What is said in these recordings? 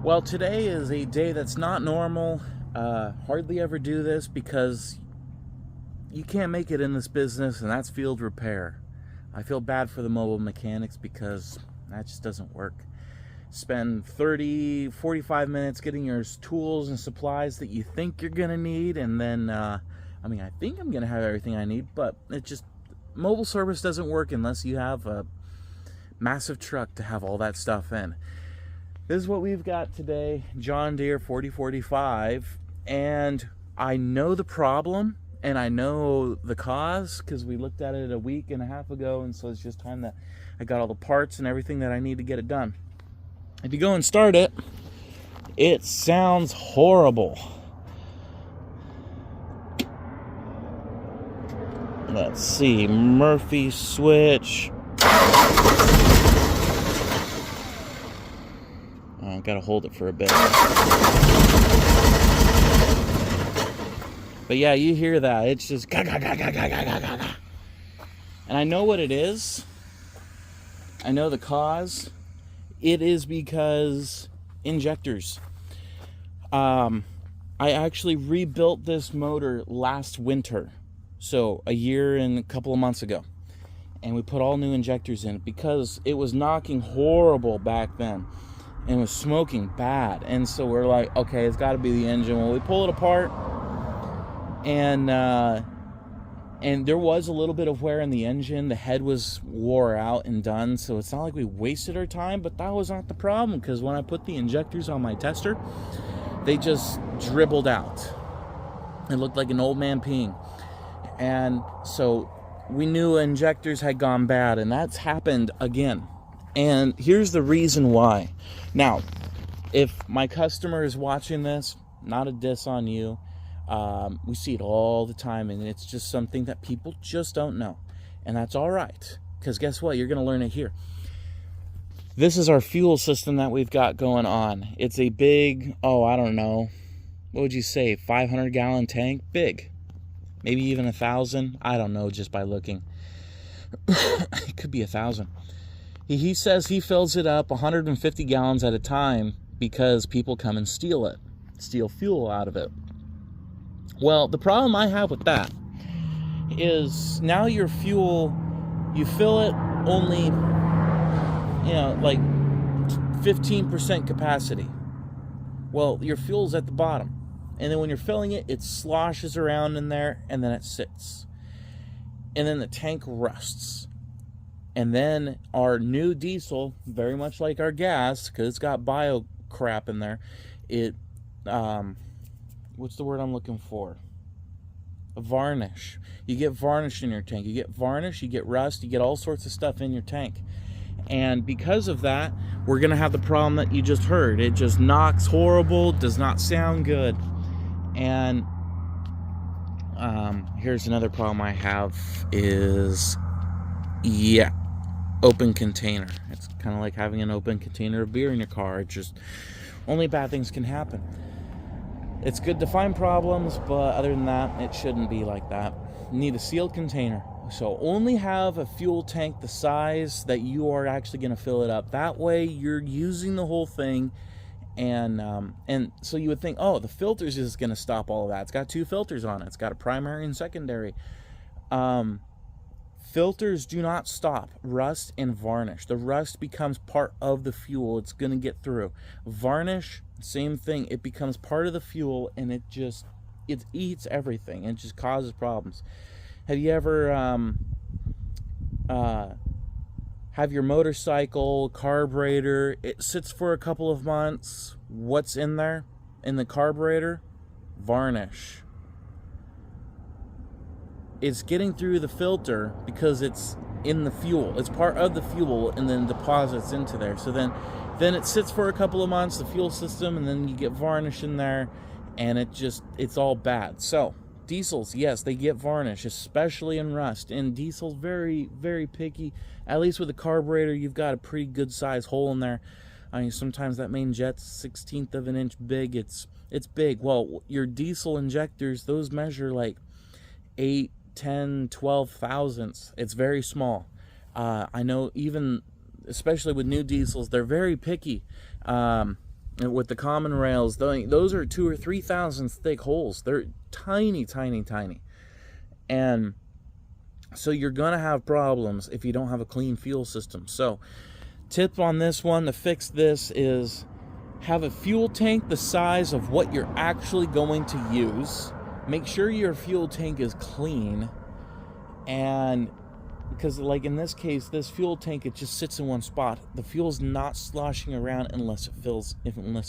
Well, today is a day that's not normal. Hardly ever do this because you can't make it in this business, and that's field repair. I feel bad for the mobile mechanics because that just doesn't work. Spend 30, 45 minutes getting your tools and supplies that you think you're going to need, and then, I think I'm going to have everything I need, but mobile service doesn't work unless you have a massive truck to have all that stuff in. This is what we've got today, John Deere 4045, and I know the problem and I know the cause because we looked at it a week and a half ago, and so it's just time that I got all the parts and everything that I need to get it done. If you go and start it, it sounds horrible. Let's see, Murphy switch. I've got to hold it for a bit. But yeah, you hear that. It's just ga ga ga ga ga ga ga ga. And I know what it is. I know the cause. It is because injectors. I actually rebuilt this motor last winter. So a year and a couple of months ago. And we put all new injectors in because it was knocking horrible back then. And was smoking bad, and so we're like, okay, it's got to be the engine. Well, we pull it apart, and there was a little bit of wear in the engine. The head was wore out and done, so it's not like we wasted our time, but that was not the problem, because when I put the injectors on my tester, they just dribbled out. It looked like an old man peeing, and so we knew injectors had gone bad, and that's happened again. And here's the reason why. Now, if my customer is watching this, not a diss on you, we see it all the time, and it's just something that people just don't know. And that's all right, because guess what? You're going to learn it here. This is our fuel system that we've got going on. It's a big, I don't know, what would you say, 500-gallon tank? Big. Maybe even 1,000. I don't know, just by looking. It could be 1,000. He says he fills it up 150 gallons at a time because people come and steal fuel out of it. Well, the problem I have with that is now your fuel, you fill it only, like 15% capacity. Well, your fuel's at the bottom. And then when you're filling it, it sloshes around in there, and then it sits. And then the tank rusts. And then our new diesel, very much like our gas, because it's got bio crap in there, what's the word I'm looking for? A varnish. You get varnish in your tank. You get varnish, you get rust, you get all sorts of stuff in your tank. And because of that, we're going to have the problem that you just heard. It just knocks horrible, does not sound good. And here's another problem I have is, open container. It's kind of like having an open container of beer in your car. It just, only bad things can happen. It's good to find problems, but other than that, it shouldn't be like that. You need a sealed container. So only have a fuel tank the size that you are actually going to fill it up. That way you're using the whole thing. And so you would think, the filters is going to stop all of that. It's got 2 filters on it. It's got a primary and secondary. Filters do not stop rust and varnish. The rust becomes part of the fuel. It's going to get through. Varnish, same thing. It becomes part of the fuel, and it eats everything. It just causes problems. Have you ever have your motorcycle, carburetor, it sits for a couple of months? What's in there? In the carburetor? Varnish. It's getting through the filter because it's in the fuel. It's part of the fuel, and then deposits into there. So then it sits for a couple of months, the fuel system, and then you get varnish in there, and it's all bad. So diesels, yes, they get varnish, especially in rust. And diesel's very, very picky. At least with the carburetor, you've got a pretty good size hole in there. I mean, sometimes that main jet's 1/16 of an inch big. It's big. Well, your diesel injectors, those measure like 8, 10, 12 thousandths. It's very small. I know even, especially with new diesels, they're very picky. And with the common rails, those are 2,000 or 3,000 thick holes. They're tiny, tiny, tiny. And so you're going to have problems if you don't have a clean fuel system. So tip on this one to fix this is have a fuel tank the size of what you're actually going to use. Make sure your fuel tank is clean. And because like in this case, this fuel tank, it just sits in one spot. The fuel's not sloshing around unless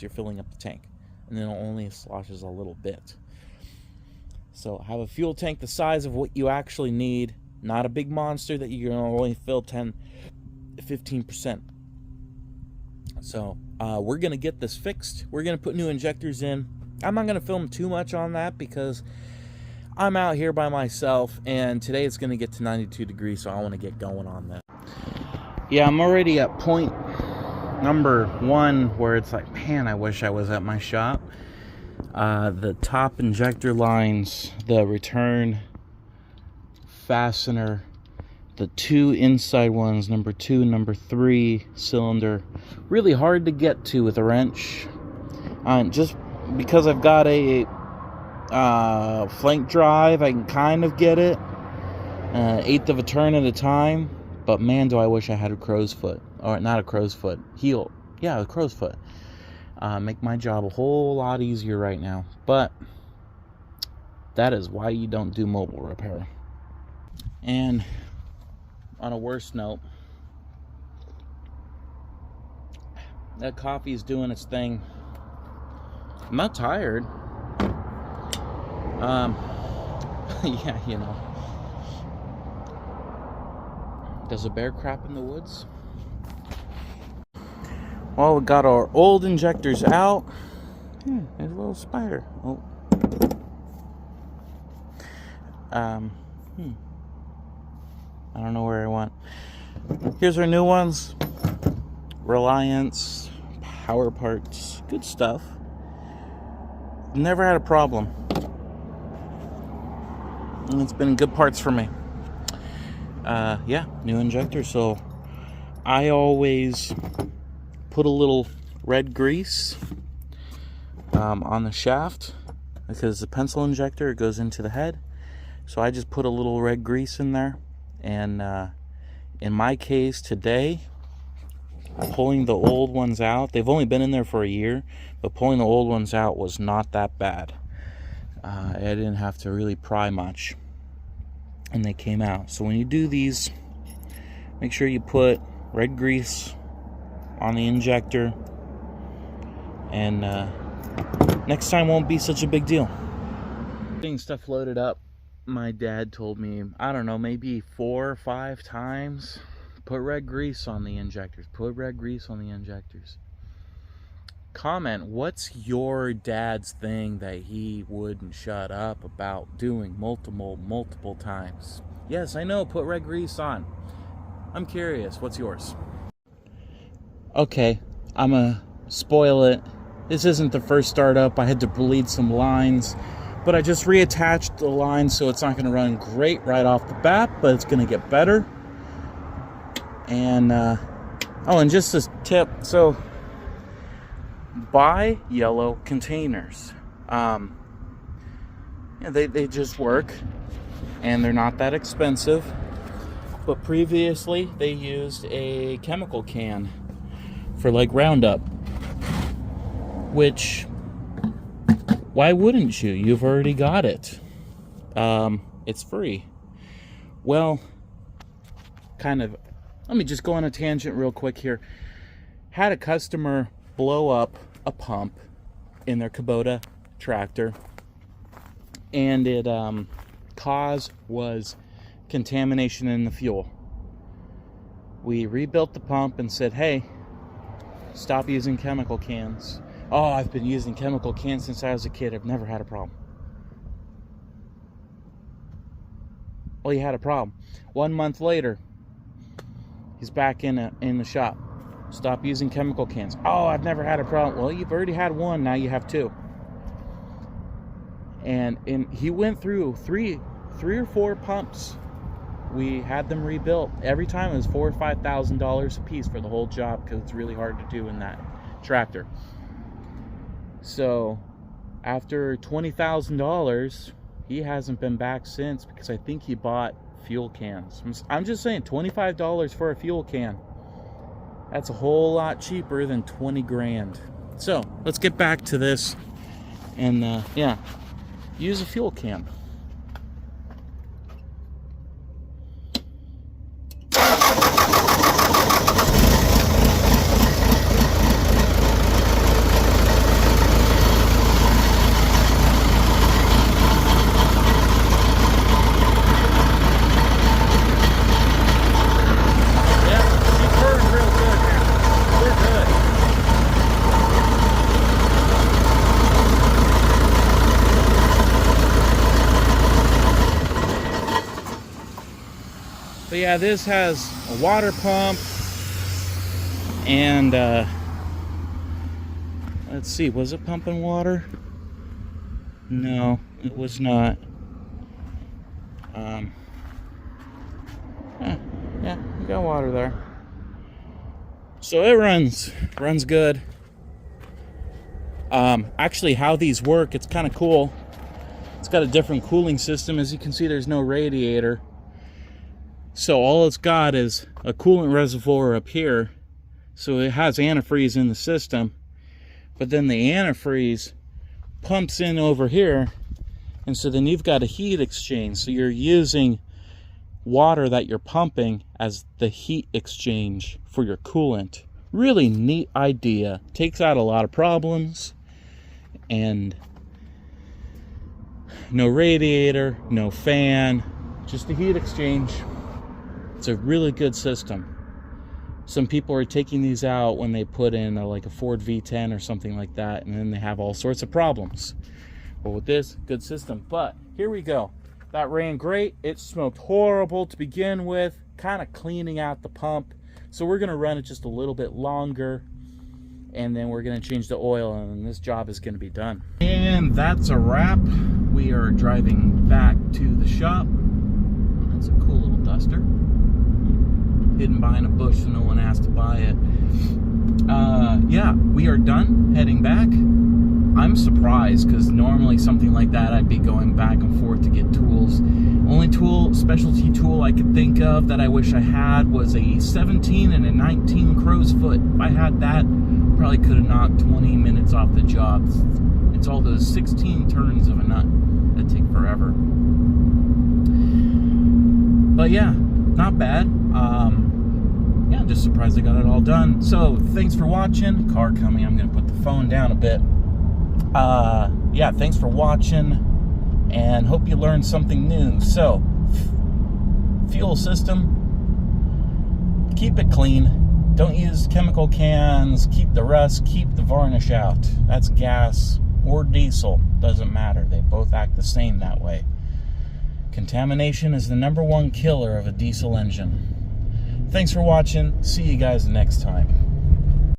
you're filling up the tank. And then it only sloshes a little bit. So have a fuel tank the size of what you actually need. Not a big monster that you're going to only fill 10-15%. So we're going to get this fixed. We're going to put new injectors in. I'm not going to film too much on that because I'm out here by myself, and today it's going to get to 92 degrees, so I want to get going on that. Yeah, I'm already at point number 1 where it's like, man, I wish I was at my shop. The top injector lines, the return fastener, the 2 inside ones, number 2 and number 3 cylinder, really hard to get to with a wrench. Just because I've got a flank drive, I can kind of get it 1/8 of a turn at a time, but man, do I wish I had a crow's foot, or not a crow's foot, heel, yeah, a crow's foot. Make my job a whole lot easier right now, but that is why you don't do mobile repair. And on a worse note, that coffee's doing its thing. I'm not tired. Yeah, you know. Does a bear crap in the woods? Well, we got our old injectors out. Yeah, there's a little spider. Oh. I don't know where I went. Here's our new ones. Reliance, Power Parts, good stuff. Never had a problem. And it's been good parts for me. Yeah, new injector. So I always put a little red grease on the shaft, because the pencil injector goes into the head. So I just put a little red grease in there. And in my case today, pulling the old ones out, they've only been in there for a year, but pulling the old ones out was not that bad. I didn't have to really pry much, and they came out. So when you do these, make sure you put red grease on the injector, and next time won't be such a big deal. Getting stuff loaded up, my dad told me, I don't know, maybe 4 or 5 times, put red grease on the injectors, put red grease on the injectors. Comment, what's your dad's thing that he wouldn't shut up about doing multiple times? Yes, I know, put red grease on. I'm curious, what's yours? Okay, I'm gonna spoil it. This isn't the first startup. I had to bleed some lines, but I just reattached the line, so it's not going to run great right off the bat, but it's going to get better. And oh, and just a tip, so buy yellow containers. Yeah, they just work, and they're not that expensive. But previously they used a chemical can for like Roundup, which, why wouldn't you? You've already got it. It's free. Well, kind of, let me just go on a tangent real quick here. Had a customer blow up a pump in their Kubota tractor, and it cause was contamination in the fuel. We rebuilt the pump and said, hey, stop using chemical cans. Oh, I've been using chemical cans since I was a kid. I've never had a problem. Well, you had a problem. 1 month later, he's back in the shop. Stop using chemical cans. Oh, I've never had a problem. Well, you've already had 1. Now you have 2. And he went through three or 4 pumps. We had them rebuilt. Every time it was $4,000 or $5,000 a piece for the whole job, because it's really hard to do in that tractor. So after $20,000, he hasn't been back since, because I think he bought fuel cans. I'm just saying, $25 for a fuel can. That's a whole lot cheaper than 20 grand. So let's get back to this and yeah, use a fuel can. But yeah, this has a water pump and let's see, was it pumping water? No, it was not. Yeah, we got water there. So it runs good. Actually, how these work, it's kind of cool. It's got a different cooling system. As you can see, there's no radiator. So all it's got is a coolant reservoir up here. So it has antifreeze in the system. But then the antifreeze pumps in over here. And so then you've got a heat exchange. So you're using water that you're pumping as the heat exchange for your coolant. Really neat idea. Takes out a lot of problems. And no radiator, no fan, just a heat exchange. It's a really good system. Some people are taking these out when they put in like a Ford V10 or something like that, and then they have all sorts of problems. But with this, good system. But here we go. That ran great. It smoked horrible to begin with, kind of cleaning out the pump. So we're going to run it just a little bit longer, and then we're going to change the oil, and this job is going to be done. And that's a wrap. We are driving back to the shop. That's a cool little duster. Hidden behind a bush so no one has to buy it. Yeah, we are done heading back. I'm surprised, because normally something like that I'd be going back and forth to get tools. Only specialty tool I could think of that I wish I had was a 17 and a 19 crow's foot. If I had that, probably could have knocked 20 minutes off the job. It's all those 16 turns of a nut that take forever. But yeah, not bad. Yeah, I'm just surprised I got it all done. So thanks for watching. Car coming. I'm gonna put the phone down a bit. Yeah, thanks for watching, and hope you learned something new. So fuel system, keep it clean. Don't use chemical cans. Keep the rust, keep the varnish out. That's gas or diesel, doesn't matter. They both act the same that way. Contamination is the #1 killer of a diesel engine. Thanks for watching. See you guys next time.